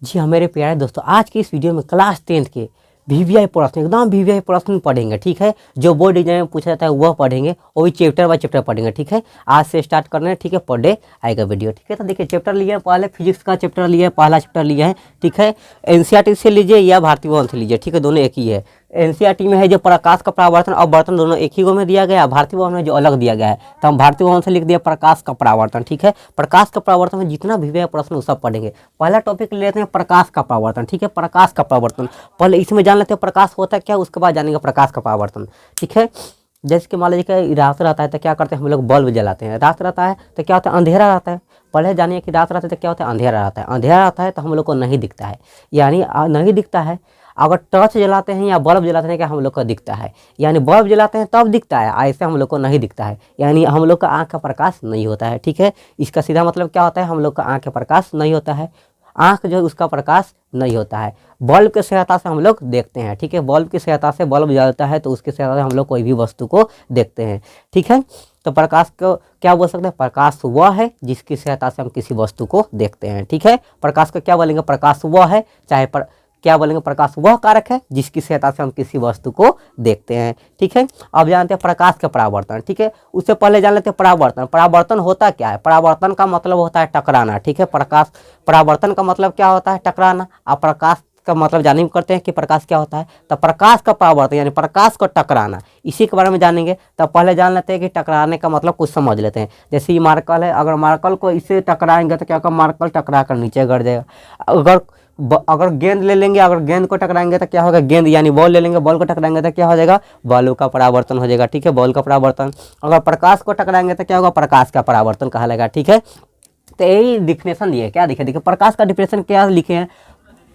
जी हाँ मेरे प्यारे दोस्तों, आज की इस वीडियो में क्लास 10th के वीवीआई प्रश्न, एकदम वीवीआई प्रश्न पढ़ेंगे। ठीक है, जो बोर्ड एग्जाम में पूछा जाता है वह पढ़ेंगे, वो भी चैप्टर बाय चैप्टर पढ़ेंगे। ठीक है, आज से स्टार्ट करना है। ठीक है, पर डे आएगा वीडियो। ठीक है, तो देखिए चैप्टर लिया है, पहले फिजिक्स का चैप्टर लिया है, पहला चैप्टर लिया है। ठीक है, एनसीईआरटी से लीजिए या भारतीय भवन से लीजिए। ठीक है, दोनों एक ही है। एनसीईआरटी में है जो प्रकाश का परावर्तन और वर्तन दोनों एक ही गो में दिया गया है, भारतीय भवन में जो अलग दिया गया है, तो हम भारतीय भवन से लिख दिया प्रकाश का परावर्तन। ठीक है, प्रकाश का परावर्तन में जितना भी प्रश्न वो सब पढ़ेंगे। पहला टॉपिक लेते हैं प्रकाश का परावर्तन। ठीक है, प्रकाश का परावर्तन पहले इसमें जान लेते हैं प्रकाश होता है क्या, उसके बाद जानेंगे प्रकाश का परावर्तन। ठीक है, जैसे कि मान लीजिए कि रात रहता है तो क्या करते हैं हम लोग, बल्ब जलाते हैं। रात रहता है तो क्या होता है, अंधेरा रहता है। पहले जानिए कि रात रहता है तो क्या होता है, अंधेरा रहता है। अंधेरा रहता है तो हम लोग को नहीं दिखता है, यानी नहीं दिखता है। अगर टॉर्च जलाते हैं या बल्ब जलाते हैं क्या हम लोग को दिखता है, यानी बल्ब जलाते हैं तब दिखता है, ऐसे हम लोग को नहीं दिखता है, यानी हम लोग का आँख का प्रकाश नहीं होता है। ठीक है, इसका सीधा मतलब क्या होता है, हम लोग का आँख का प्रकाश नहीं होता है, आँख जो है उसका प्रकाश नहीं होता है। बल्ब की सहायता से हम लोग देखते हैं। ठीक है, बल्ब की सहायता से, बल्ब जलता है तो उसकी सहायता से हम लोग कोई भी वस्तु को देखते हैं। ठीक है, तो प्रकाश को क्या बोल सकते हैं, प्रकाश वह है जिसकी सहायता से हम किसी वस्तु को देखते हैं। ठीक है, प्रकाश को क्या बोलेंगे, प्रकाश वह है, चाहे क्या बोलेंगे, प्रकाश वह कारक है जिसकी सहायता से हम किसी वस्तु को देखते हैं। ठीक है, अब जानते हैं प्रकाश का परावर्तन। ठीक है, उससे पहले जान लेते हैं परावर्तन। परावर्तन होता क्या है, परावर्तन का मतलब होता है टकराना। ठीक है, प्रकाश परावर्तन का मतलब क्या होता है, टकराना। अब प्रकाश का मतलब जाने करते हैं कि प्रकाश क्या होता है, तो प्रकाश का परावर्तन यानी प्रकाश को टकराना, इसी के बारे में जानेंगे। तब पहले जान लेते हैं कि टकराने का मतलब कुछ समझ लेते हैं। जैसे ये मार्कल है, अगर मार्कल को इससे टकराएंगे तो क्या होगा, मार्कल टकरा कर नीचे गिर जाएगा। अगर गेंद ले लेंगे, अगर गेंद को टकराएंगे तो क्या होगा, गेंद यानी बॉल ले लेंगे, बॉल को टकराएंगे तो क्या हो जाएगा, बॉल का परावर्तन हो जाएगा। ठीक है, बॉल का परावर्तन। अगर प्रकाश को टकराएंगे तो क्या होगा, प्रकाश का परावर्तन कहलाएगा। ठीक है, तो यही डिफिनेशन दिए, क्या दिखे, देखिए प्रकाश का डिफिनेशन क्या लिखे हैं,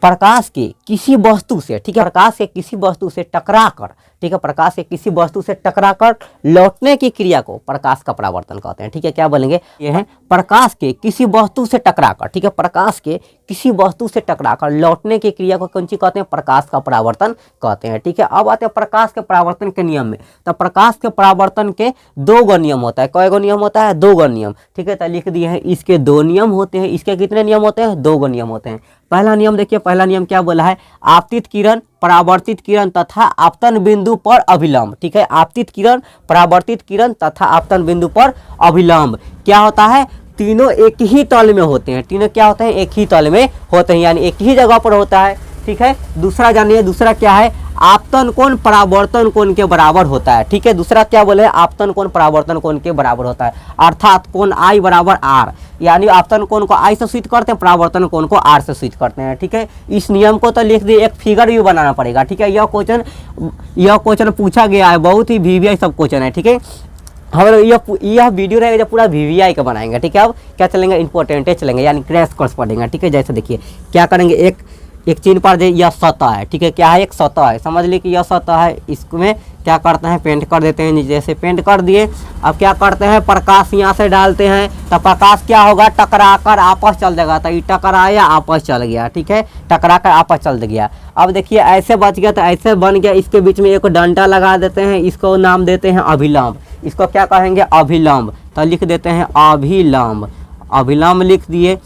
प्रकाश के किसी वस्तु से, ठीक है, प्रकाश के किसी वस्तु से टकरा कर, ठीक है, प्रकाश के किसी वस्तु से टकरा कर लौटने की क्रिया को प्रकाश का परावर्तन कहते हैं। ठीक है, क्या बोलेंगे, ये है प्रकाश के किसी वस्तु से टकरा कर, ठीक है, प्रकाश के किसी वस्तु से टकरा कर लौटने की क्रिया को कौन सी कहते हैं, प्रकाश का परावर्तन कहते हैं। ठीक है, अब आते हैं प्रकाश के परावर्तन के नियम में। तो प्रकाश के परावर्तन के दो गो नियम होता है। कई गो नियम होता है, दो गो नियम। ठीक है, तो लिख दिए हैं, इसके दो नियम होते हैं। इसके कितने नियम होते हैं, दो गो नियम होते हैं। पहला नियम देखिए, पहला नियम क्या बोला है, आपतित किरण, परावर्तित किरण तथा आपतन बिंदु पर अभिलंब। ठीक है, आपतित किरण, परावर्तित किरण तथा आपतन बिंदु पर अभिलंब क्या होता है, तीनों एक ही तल में होते हैं। तीनों क्या होते हैं, एक ही तल में होते हैं, यानी एक ही जगह पर होता है। ठीक है, दूसरा जानिए, दूसरा क्या है, आपतन कोण परावर्तन कोण के बराबर होता है। ठीक है, दूसरा क्या बोले, आपतन कोण परावर्तन कोण के बराबर होता है, अर्थात कोण आई बराबर आर, यानी आपतन कोण को आई से सूचित करते हैं, परावर्तन कोण को आर से सूचित करते हैं। ठीक है, इस नियम को तो लिख दिए, एक फिगर भी बनाना पड़ेगा। ठीक है, यह क्वेश्चन पूछा गया है, बहुत ही वीवीआई सब क्वेश्चन है। ठीक है, हम लोग यह वीडियो रहेगा जब पूरा वीवीआई का बनाएंगे। ठीक है, अब क्या चलेंगे, इंपॉर्टेंट चलेंगे, यानी क्रैश कोर्स पढ़ेंगे। ठीक है, जैसे देखिए क्या करेंगे, एक चिन्ह पर दे, यह सतह है। ठीक है, क्या है, एक सतह है, समझ ली कि यह सतह है। इसमें क्या करते हैं, पेंट कर देते हैं, नीचे से पेंट कर दिए। अब क्या करते हैं, प्रकाश यहाँ से डालते हैं तो प्रकाश क्या होगा, टकरा कर आपस चल जाएगा। तो ये टकराया आपस चल गया। ठीक है, टकरा कर आपस चल गया। अब देखिए ऐसे बच गया, तो ऐसे बन गया, इसके बीच में एक डंडा लगा देते हैं, इसको नाम देते हैं अभिलंब। इसको क्या कहेंगे, अभिलंब। तो लिख देते हैं अभिलंब, अभिलंब लिख दिए।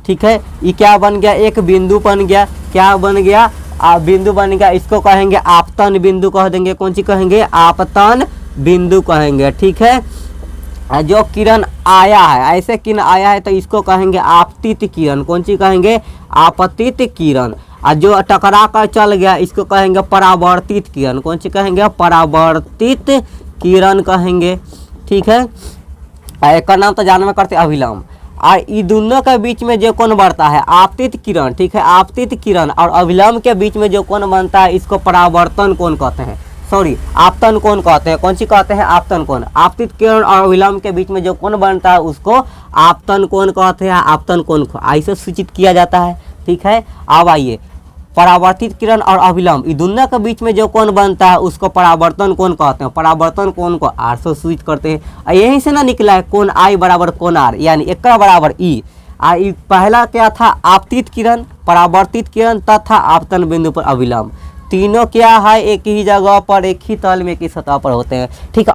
ठीक है, ये क्या बन गया, एक बिंदु बन गया, क्या बन गया, बिंदु बन गया। इसको कहेंगे आपतन बिंदु कह देंगे, कौन सी कहेंगे, आपतन बिंदु कहेंगे। ठीक है, जो किरण आया है, ऐसे किरण आया है तो इसको कहेंगे आपतित किरण, कौन सी कहेंगे, आपतित किरण। और जो टकरा कर चल गया इसको कहेंगे परावर्तित किरण, कौन सी कहेंगे, परावर्तित किरण कहेंगे। ठीक है, एक नाम तो जानना करते अभिलंब। और ये दोनों के बीच में जो कोण बढ़ता है, आपतित किरण, ठीक है, आपतित किरण और अभिलंब के बीच में जो कोण बनता है इसको परावर्तन कोण कहते हैं, सॉरी आपतन कोण कहते हैं। कौन सी कहते हैं, आपतन कोण। आपतित किरण और अभिलंब के बीच में जो कोण बनता है उसको आपतन कोण कहते हैं, आपतन कोण को ऐसे सूचित किया जाता है। ठीक है, अब आइए, परावर्तित किरण और अभिलंब ये दोनों के बीच में जो कोण बनता है उसको परावर्तन कोण कहते हैं। परावर्तन कोण को आर से सूचित करते हैं, और यहीं से ना निकला है कोण आई बराबर कोण आर, यानी एक बराबर ई। पहला क्या था, आपतित किरण, परावर्तित किरण तथा आपतन बिंदु पर अभिलंब, तीनों क्या है, एक ही जगह पर, एक ही तल में, एक ही सतह पर होते हैं। ठीक है,